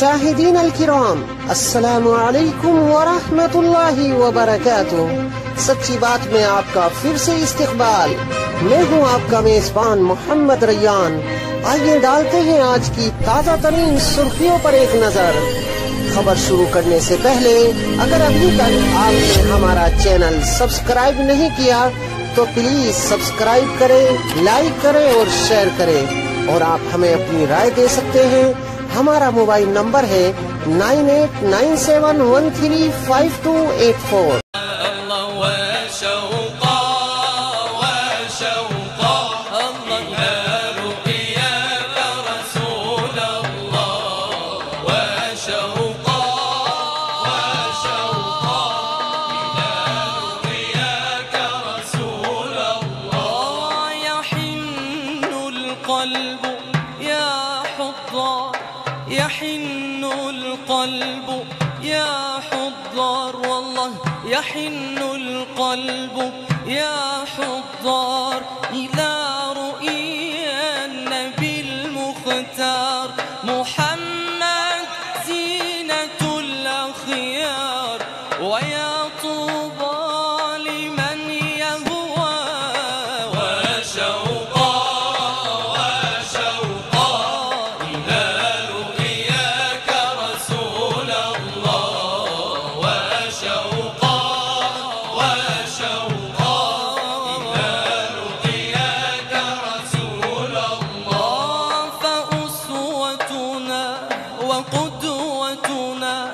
मुशाहिदीन अल-किराम, अस्सलामु अलैकुम वरहमतुल्लाहि वबरकातुह। सच्ची बात में आपका फिर से इस्तकबाल। मैं हूँ आपका मेजबान मोहम्मद रैयान। आइए डालते हैं आज की ताज़ा तरीन सुर्खियों पर एक नजर। खबर शुरू करने से पहले अगर अभी तक आपने हमारा चैनल सब्सक्राइब नहीं किया तो प्लीज सब्सक्राइब करें, लाइक करें और शेयर करें। और आप हमें अपनी राय दे सकते हैं। हमारा मोबाइल नंबर है 9897135284। يحن القلب يا حضار، والله يحن القلب يا حضار إلى رؤيا النبي المختار محمد زينة الأخيار. ويا طوبى لمن يهوى وشوقا وقدوتنا